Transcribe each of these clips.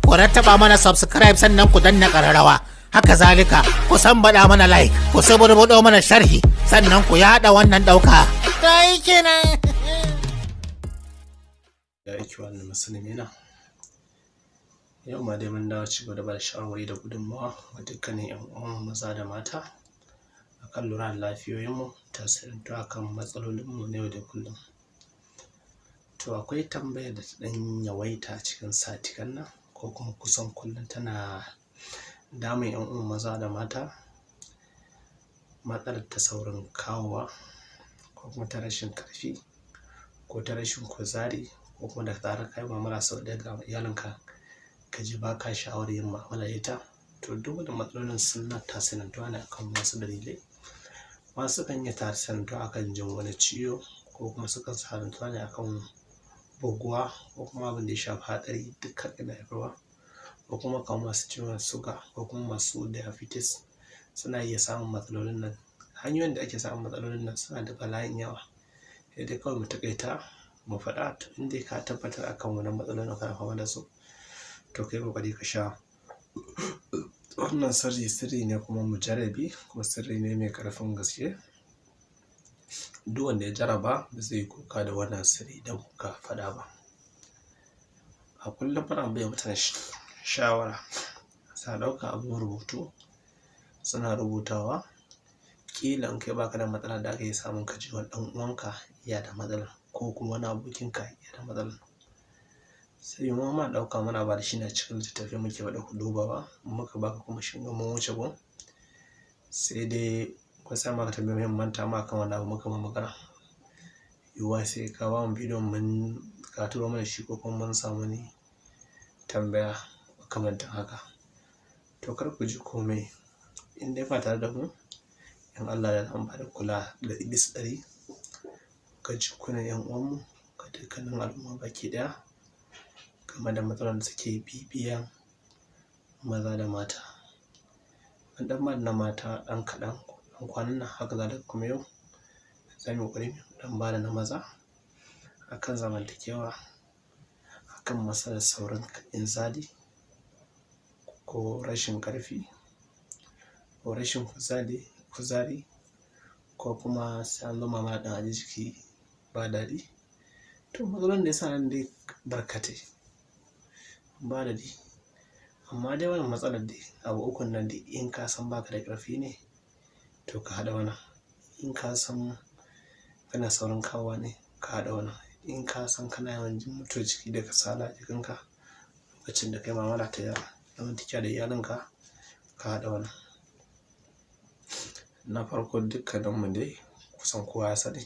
ku rattaba mana subscribe sannan ku danna ƙararrawa. Haka zalika ku baɗa mana like, ku suburbuɗo mana sharhi, sannan ku yaɗa wannan ɗauka. Ta yi kenan. Ya aiki wannan musulmi na. Yau ma dai mun dawo ci gaba da ba da shawarwari da gudunmawa wa dukkanin 'yan uwan maza da mata akan lura da lafiyoyinmu, tasirantu akan matsalolinmu na yau da kullum. To akwai tambayar da ta ɗan yawaita cikin satikan nan ko kuma kusan kullum tana damun 'yan uwan maza da mata, matsalar ta saurin kawowa ko kuma ta rashin ƙarfi ko ta rashin kuzari ko kuma da zarar kai mu'amala sau ɗaya ga iyalinka ka ji ba ka sha'awar yin mu'amala da ita. To duk wani matsalolin suna tasirantuwa ne akan wasu dalilai. Wasu kan iya tasirantuwa akan jin wani ciwo ko kuma sukan tasirantuwa ne akan buguwa ko kuma abin da ya shafi hatsari dukkan ina haifarwa, ko kuma kamar masu ciwon suga ko kuma masu diabetes suna iya samun matsalolin nan. Hanyoyin da ake samun matsalolin nan suna da bala'in yawa, sai dai kawai mu taƙaita mu faɗa. To in dai ka tabbatar akan wannan matsalolin kana fama da su, to kai ƙoƙari ka sha wannan sirri ne kuma mujarrabi, kuma sirri ne mai ƙarfin gaske. Duk wanda ya jarraba ba zai yi kuka da wannan sirri da kuka faɗa ba. A kullum muna bai mutane shawara sa ɗauka abin rubutu suna rubutawa. Ƙila in kai baka da matsala da aka yi samun ka ji wani ɗan uwanka ya da matsala ko kuma wani abokinka ya da matsala, sai mu ma ɗauka muna ba da shi na cikin littattafai muke faɗa ku duba ba, muka baka kuma shi mun wuce gun. Sai dai kusa ma ka tambaye mu manta ma kan wani abu muka ma magana, yiwuwa sai ka ba mu bidiyon mun ka turo mana shi ko kuma mun samu ni tambaya makamantan haka. To kar ku ji komai, in dai ba tare da mu in Allah ya zan ba da kula da ibis ɗari ga jikunan 'yan uwanmu ga dukkanin al'umma baki ɗaya game da matsalar da suke bibiyan maza da mata. An ɗan na mata ɗan kaɗan ɗan kwanan nan, haka zalika kuma yau za mu yi ƙoƙari ɗan ba da na maza akan zamantakewa, akan matsalar saurin inzali ko rashin ƙarfi ko rashin kuzari ko kuma sai an zo mama ɗan aji jiki ba daɗi. To matsalolin da ya sa nan dai barkatai ba daɗi, amma dai wannan matsalar dai abu ukun nan dai in ka san baka da ƙarfi ne to ka haɗa wannan, in ka san kana saurin kawowa ne ka haɗa wannan, in ka san kana yawan jin mutuwar jiki da kasala a jikinka lokacin da kai mu'amala ta zamantakewa da iyalinka ka haɗa wannan. Na farko dukkaninmu dai kusan kowa ya sani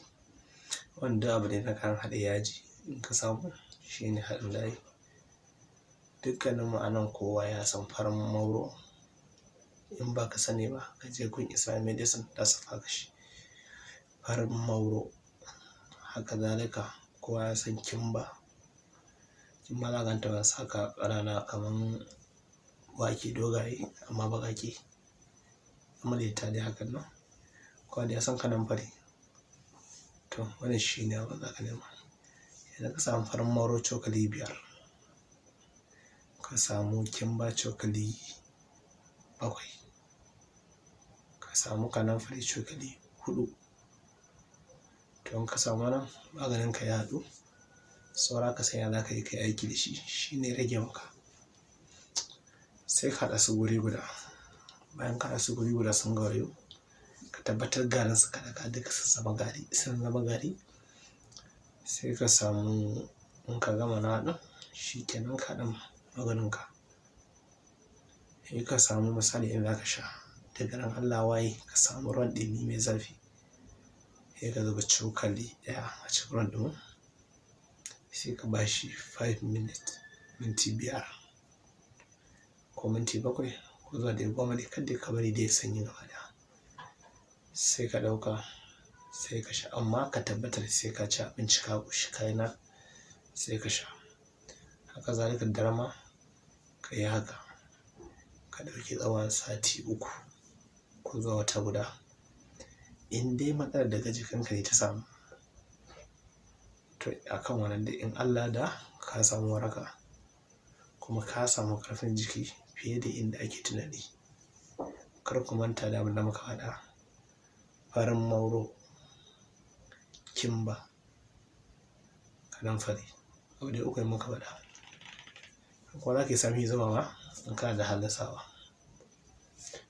wanda abu ne na kan haɗa yaji, in ka samu shi ne haɗin layi. Dukkaninmu a nan kowa ya san farin mauro, in ba ka sani ba ka je gun Islamic medicine za su faka shi farin mauro. Haka zalika kowa ya san kimba za ganta ba saka ƙanana kaman wake dogaye amma baƙaƙe amalita dai hakan nan, kowa da ya san kanamfari. To wannan shi ne abin da ka nema. Idan ka samu farin mauro cokali 5, ka samu kimba cokali 7, ka samu kanamfari cokali 4. To in ka samu wannan maganin ka ya haɗu, saura ka sanya za ka yi kai aiki da shi, shi ne rage maka. Sai ka haɗa su guri guda, bayan ka haɗa su guri guda sun gaurayu ka tabbatar garin su ka daga duka sun zama gari. Sai ka samu in ka gama na haɗin shi kenan ka haɗa maganin ka. Sai ka samu misali in za ka sha daga nan Allah waye ka samu ruwan ɗumi mai zafi, sai ka zuba cokali 1 a cikin ruwan ɗumin, sai ka ba shi 5 minutes, minti 5 ko minti 7 ko zuwa da 10 dai kada ka bari dai sanyi gaba ɗaya. Sai ka ɗauka sai ka sha, amma ka tabbatar sai ka ci abinci ka ƙoshi kaina sai ka sha. Haka zalika da dare ma ka yi haka, ka ɗauki tsawon sati 3 ko zuwa wata guda. In dai matsalar daga jikinka ne ta samu, to akan wannan dai in Allah da ka samu waraka kuma ka samu ƙarfin jiki fiye da inda ake tunani. Kar ku manta da abin da muka faɗa, farin mauro, kimba, kanamfari, abu dai uku muka faɗa. Kuma za ka yi sami zuma ma in kana da halin sawa.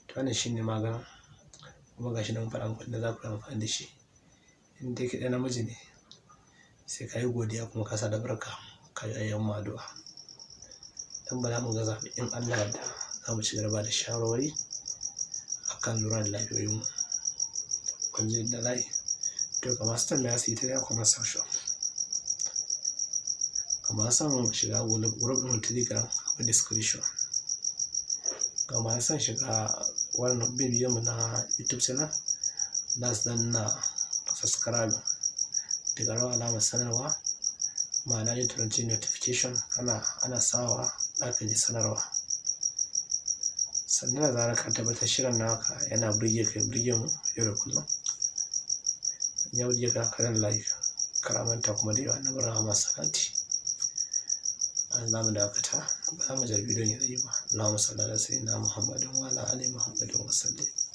To wannan shine maganin, kuma gashi nan faɗa muku da za ku yi amfani da shi. In dai kai ɗan namiji ne sai ka yi godiya kuma ka sa da barka, ka yi ayyan addu'a. Dan ba za mu gaza in Allah yarda za mu ci gaba da shawarwari akan lura da lafiyoyinmu. Kun ji da layi? To ga masu tambaya su yi ta ya kuma section. Ga masu son shiga group ɗin Telegram akwai description. Ga masu son shiga wannan bidiyon mu na YouTube channel za su danna subscribe daga rawa alamar sanarwa, ma'ana da turanci notification, ana sawa za ka ji sanarwa. Sannan da zarar ka tabbatar shirin naka yana burge mu yau da kullum. Ya burge ka ka dan like, karamanta kuma da yawa na Rahama Salati. An zamu dakata, ba za mu jar bidiyon ya yi ba. Allahumma salli ala sayyidina Muhammadin wa ala ali Muhammadin wa sallim.